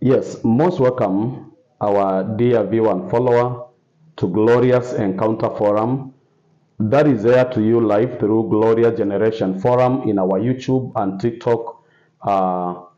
Yes, most welcome, our dear viewer and follower, to Glorious Encounter Forum. That is there to you live through Glorious Generation Forum in our YouTube and TikTok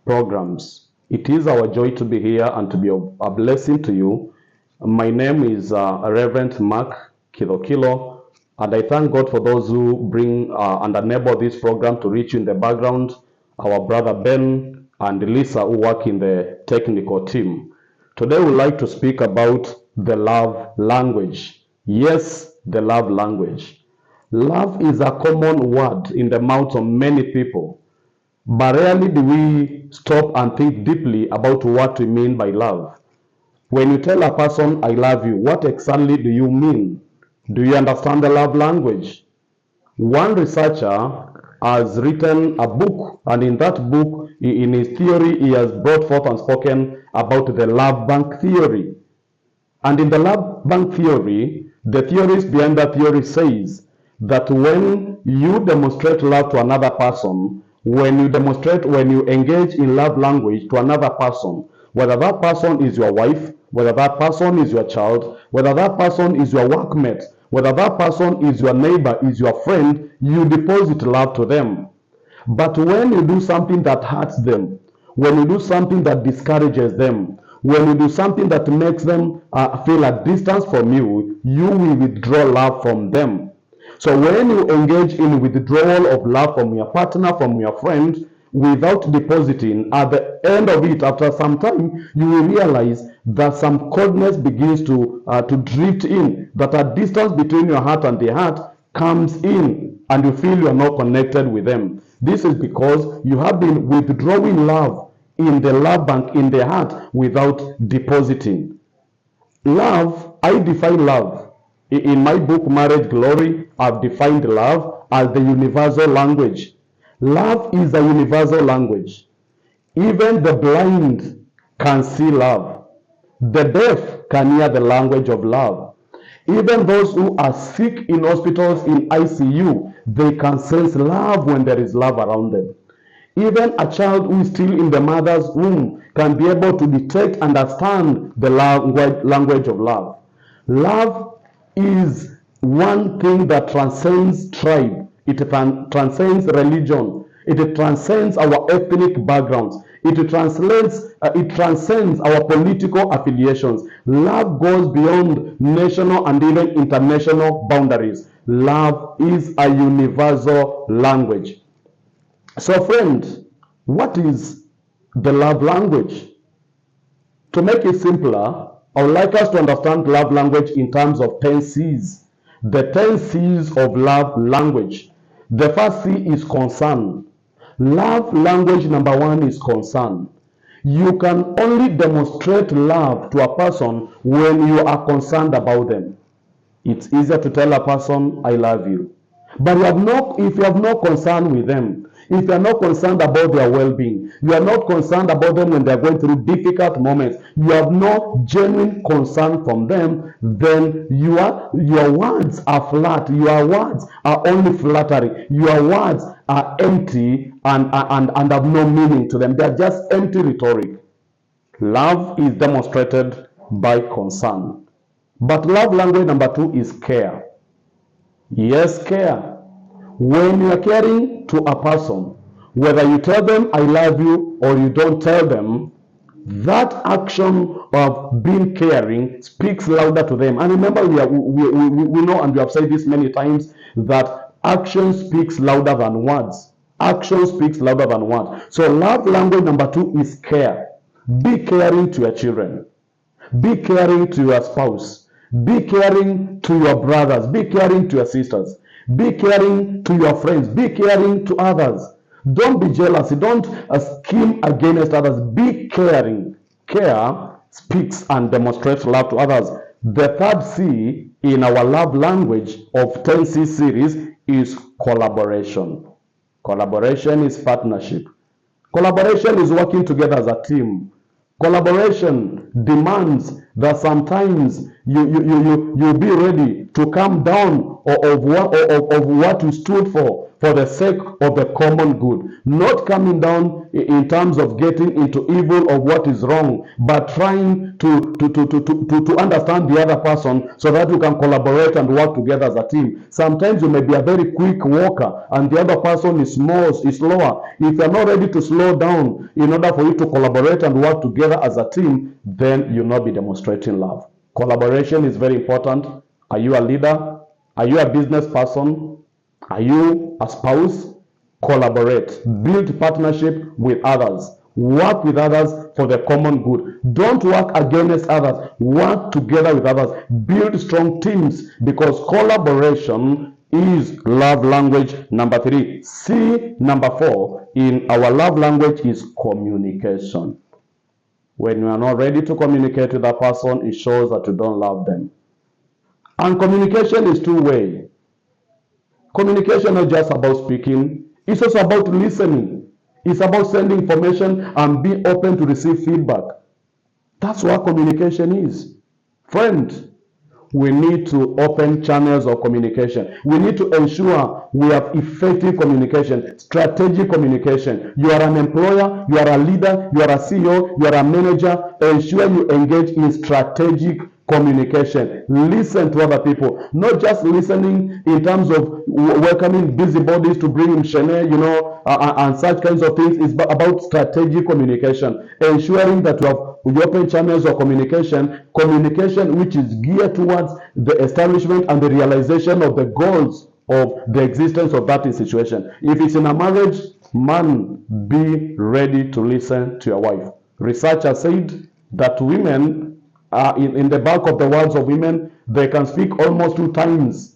programs. It is our joy to be here and to be a blessing to you. My name is Reverend Mark Kilo, and I thank God for those who bring and enable this program to reach you in the background. Our brother Ben and Lisa who work in the technical team. Today we'd like to speak about the love language. Yes, the love language. Love is a common word in the mouths of many people, but rarely do we stop and think deeply about what we mean by love. When you tell a person, I love you, what exactly do you mean? Do you understand the love language? One researcher has written a book, and in that book, in his theory, he has brought forth and spoken about the love bank theory. And in the love bank theory, the theorist behind that theory says that when you demonstrate love to another person, when you engage in love language to another person, whether that person is your wife, whether that person is your child, whether that person is your workmate, whether that person is your neighbor, is your friend, you deposit love to them. But when you do something that hurts them, when you do something that discourages them, when you do something that makes them feel a distance from you, you will withdraw love from them. So when you engage in withdrawal of love from your partner, from your friend, without depositing, at the end of it, after some time, you will realize that some coldness begins to drift in, that a distance between your heart and their heart comes in, and you feel you are not connected with them. This is because you have been withdrawing love in the love bank in the heart without depositing. Love, I define love. In my book, Marriage Glory, I've defined love as the universal language. Love is a universal language. Even the blind can see love. The deaf can hear the language of love. Even those who are sick in hospitals in ICU, they can sense love when there is love around them. Even a child who is still in the mother's womb can be able to detect and understand the language of love. Love is one thing that transcends tribe. It transcends religion. It transcends our ethnic backgrounds. It transcends our political affiliations. Love goes beyond national and even international boundaries. Love is a universal language. So, friend, what is the love language? To make it simpler, I would like us to understand love language in terms of 10 C's. The 10 C's of love language. The first C is concern. Love language number one is concern. You can only demonstrate love to a person when you are concerned about them. It's easier to tell a person, I love you. But if you have no concern with them, if you are not concerned about their well-being, you are not concerned about them when they are going through difficult moments, you have no genuine concern from them, then your words are flat. Your words are only flattery. Your words are empty and have no meaning to them. They are just empty rhetoric. Love is demonstrated by concern. But love language number two is care. Yes, care. When you are caring to a person, whether you tell them I love you or you don't tell them, that action of being caring speaks louder to them. And remember, we know, and we have said this many times, that action speaks louder than words. Action speaks louder than words. So love language number two is care. Be caring to your children. Be caring to your spouse. Be caring to your brothers. Be caring to your sisters. Be caring to your friends. Be caring to others. Don't be jealous. Don't scheme against others. Be caring. Care speaks and demonstrates love to others. The third C in our love language of 10C series is collaboration. Collaboration is partnership. Collaboration is working together as a team. Collaboration demands that sometimes you'll be ready to come down of what you stood for the sake of the common good. Not coming down in terms of getting into evil of what is wrong, but trying to understand the other person so that you can collaborate and work together as a team. Sometimes you may be a very quick walker and the other person is slower. If you're not ready to slow down in order for you to collaborate and work together as a team, then you'll not be demonstrating love. Collaboration is very important. Are you a leader? Are you a business person? Are you a spouse? Collaborate. Build partnership with others. Work with others for the common good. Don't work against others. Work together with others. Build strong teams, because collaboration is love language number 3. C, number 4 in our love language is communication. When you are not ready to communicate with a person, it shows that you don't love them. And communication is two-way. Communication is not just about speaking, it's also about listening. It's about sending information and be open to receive feedback. That's what communication is. Friend, we need to open channels of communication. We need to ensure we have effective communication, strategic communication. You are an employer, you are a leader, you are a CEO, you are a manager. Ensure you engage in strategic communication. Listen to other people, not just listening in terms of welcoming busybodies to bring in Shene, and such kinds of things. It's about strategic communication, ensuring that you have open channels of communication which is geared towards the establishment and the realization of the goals of the existence of that situation. If it's in a marriage, man, be ready to listen to your wife. Research has said that women, in the bulk of the words of women, they can speak almost 2 times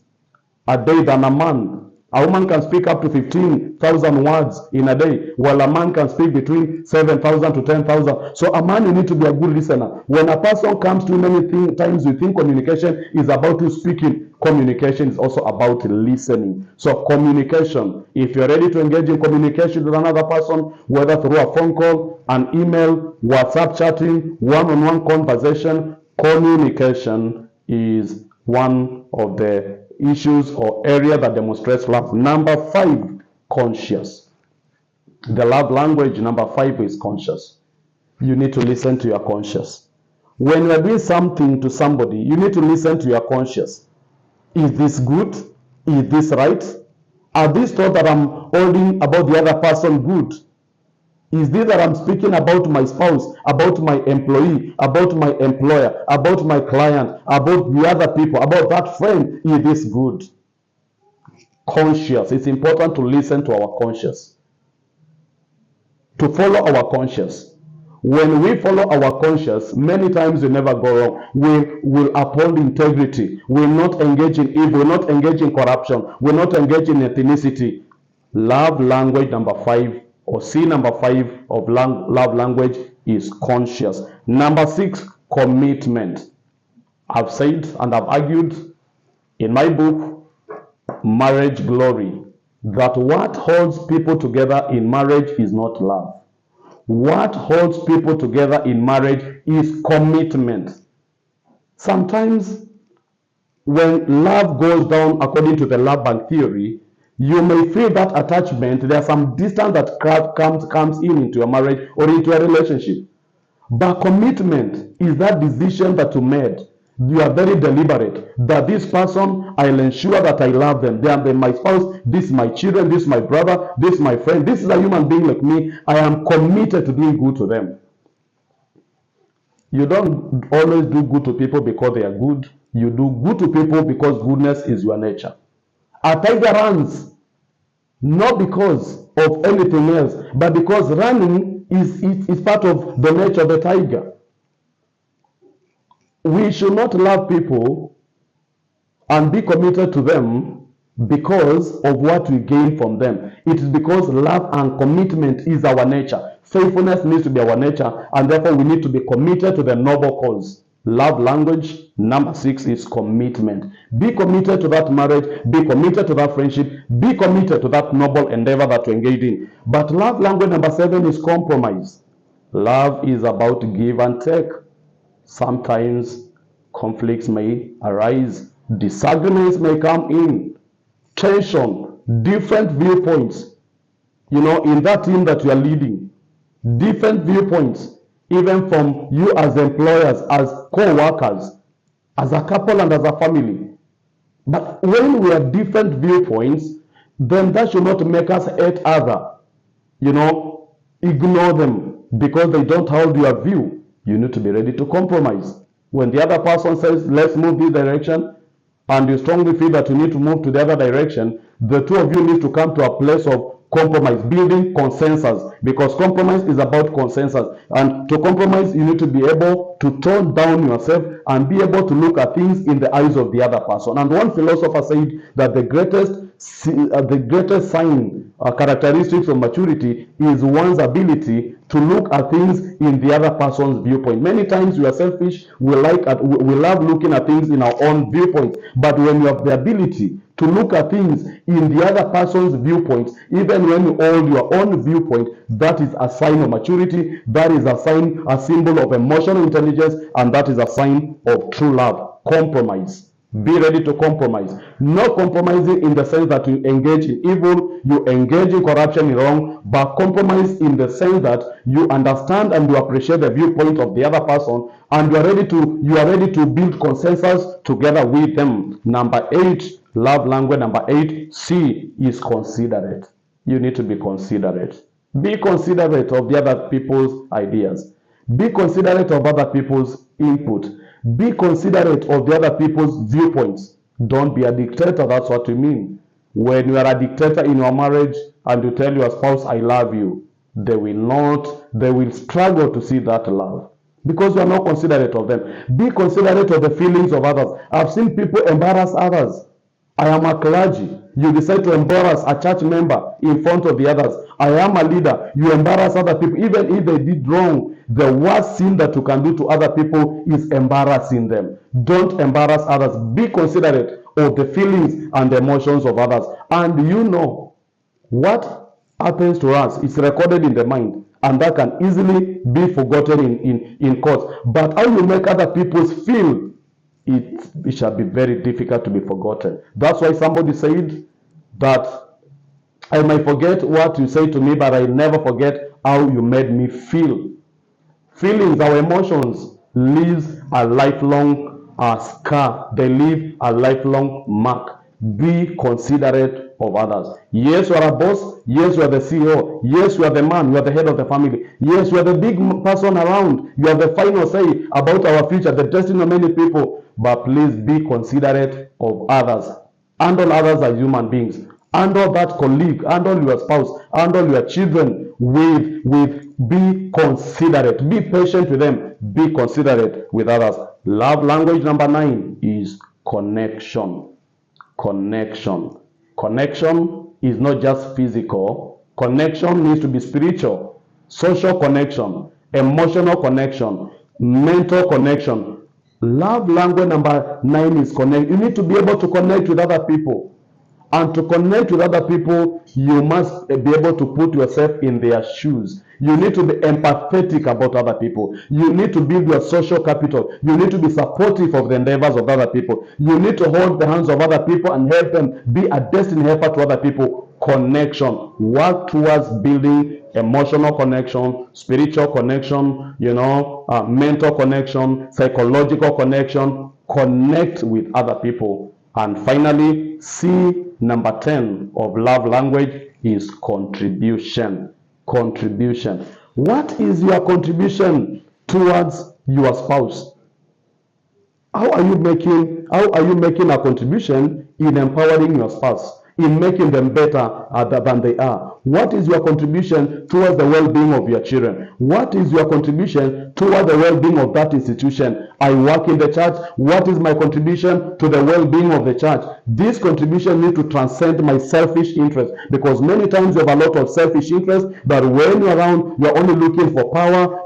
a day than a man. A woman can speak up to 15,000 words in a day, while a man can speak between 7,000 to 10,000. So a man, you need to be a good listener. When a person comes to you, many times we think communication is about you speaking. Communication is also about listening. So communication, if you're ready to engage in communication with another person, whether through a phone call, an email, WhatsApp chatting, one-on-one conversation, communication is one of the issues or area that demonstrates love. Number 5, conscious. The love language number 5 is conscious. You need to listen to your conscience. When you are doing something to somebody, you need to listen to your conscience. Is this good? Is this right? Are these thoughts that I'm holding about the other person good? Is this that I'm speaking about my spouse, about my employee, about my employer, about my client, about the other people, about that friend? Is this good? Conscious. It's important to listen to our conscience, to follow our conscience. When we follow our conscience, many times we never go wrong. We will uphold integrity. We will not engage in evil. We will not engage in corruption. We will not engage in ethnicity. Love language number 5, or C number 5 of love language is conscious. Number 6, commitment. I've said and I've argued in my book, Marriage Glory, that what holds people together in marriage is not love. What holds people together in marriage is commitment. Sometimes when love goes down according to the love bank theory, you may feel that attachment, there's some distance that comes into a marriage or into a relationship. But commitment is that decision that you made. You are very deliberate that this person, I'll ensure that I love them. They are my spouse, this is my children, this is my brother, this is my friend, this is a human being like me. I am committed to doing good to them. You don't always do good to people because they are good. You do good to people because goodness is your nature. A tiger runs not because of anything else, but because running is part of the nature of the tiger. We should not love people and be committed to them because of what we gain from them. It is because love and commitment is our nature. Faithfulness needs to be our nature, and therefore we need to be committed to the noble cause. Love language number 6 is commitment. Be committed to that marriage, be committed to that friendship, be committed to that noble endeavor that you engage in. But love language number 7 is compromise. Love is about give and take. Sometimes conflicts may arise, disagreements may come in, tension, different viewpoints, in that team that you are leading, different viewpoints, even from you as employers, as co-workers, as a couple and as a family. But when we have different viewpoints, then that should not make us hate other, ignore them because they don't hold your view. You need to be ready to compromise. When the other person says, let's move this direction, and you strongly feel that you need to move to the other direction, the two of you need to come to a place of compromise, building consensus, because compromise is about consensus. And to compromise, you need to be able to tone down yourself and be able to look at things in the eyes of the other person. And one philosopher said that the greatest sign characteristics of maturity is one's ability to look at things in the other person's viewpoint. Many times we are selfish, we love looking at things in our own viewpoint, but when you have the ability to look at things in the other person's viewpoint, even when you hold your own viewpoint, that is a sign of maturity, that is a symbol of emotional intelligence, and that is a sign of true love. Compromise. Be ready to compromise. Not compromising in the sense that you engage in evil, you engage in corruption, in wrong, but compromise in the sense that you understand and you appreciate the viewpoint of the other person, and you are ready to build consensus together with them. Number 8, love language number 8, C, is considerate. You need to be considerate. Be considerate of the other people's ideas. Be considerate of other people's input. Be considerate of the other people's viewpoints. Don't be a dictator. That's what we mean. When you are a dictator in your marriage and you tell your spouse, I love you, they will struggle to see that love because you are not considerate of them. Be considerate of the feelings of others. I've seen people embarrass others. I am a clergy. You decide to embarrass a church member in front of the others. I am a leader. You embarrass other people. Even if they did wrong, the worst sin that you can do to other people is embarrassing them. Don't embarrass others. Be considerate of the feelings and the emotions of others. And what happens to us is recorded in the mind, and that can easily be forgotten in court. But how you make other people feel, it shall be very difficult to be forgotten. That's why somebody said that I might forget what you say to me, but I never forget how you made me feel. Feelings, our emotions, leaves a lifelong scar. They leave a lifelong mark. Be considerate of others. Yes, you are a boss. Yes, you are the CEO. Yes, you are the man. You are the head of the family. Yes, you are the big person around. You have the final say about our future, the destiny of many people. But please be considerate of others. Handle others as human beings. Handle that colleague. Handle your spouse. Handle your children be considerate. Be patient with them. Be considerate with others. Love language number 9 is connection. Connection. Connection is not just physical. Connection needs to be spiritual, social connection, emotional connection, mental connection. Love language number 9 is connect. You need to be able to connect with other people. And to connect with other people, you must be able to put yourself in their shoes. You need to be empathetic about other people. You need to build your social capital. You need to be supportive of the endeavors of other people. You need to hold the hands of other people and help them be a destined helper to other people. Connection. Work towards building emotional connection, spiritual connection, mental connection, psychological connection. Connect with other people. And finally, C, number 10 of love language is contribution. Contribution. What is your contribution towards your spouse? How are you making a contribution in empowering your spouse, in making them better than they are? What is your contribution towards the well-being of your children? What is your contribution towards the well-being of that institution? I work in the church. What is my contribution to the well-being of the church? This contribution needs to transcend my selfish interest, because many times you have a lot of selfish interest, but when you're around, you're only looking for power,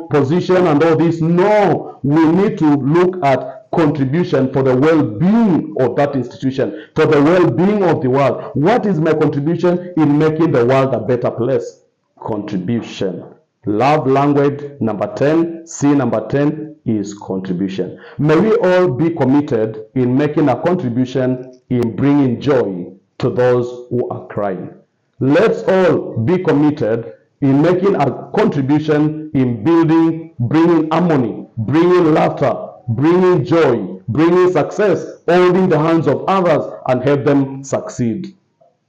position and all this. No, we need to look at contribution for the well-being of that institution, for the well-being of the world. What is my contribution in making the world a better place? Contribution. Love language number 10, C number 10 is contribution. May we all be committed in making a contribution in bringing joy to those who are crying. Let's all be committed in making a contribution in building, bringing harmony, bringing laughter, bringing joy, bringing success, holding the hands of others and help them succeed.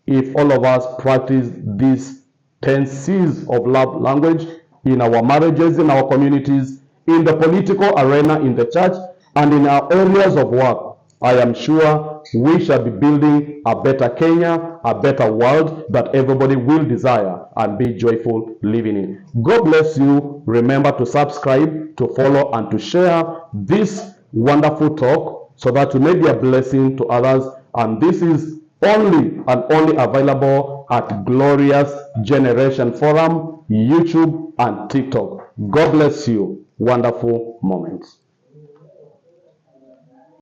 If all of us practice these 10 C's of love language in our marriages, in our communities, in the political arena, in the church, and in our areas of work, I am sure we shall be building a better Kenya, a better world that everybody will desire and be joyful living in. God bless you. Remember to subscribe, to follow, and to share this wonderful talk so that you may be a blessing to others. And this is only and only available at Glorious Generation Forum, YouTube, and TikTok. God bless you. Wonderful moments.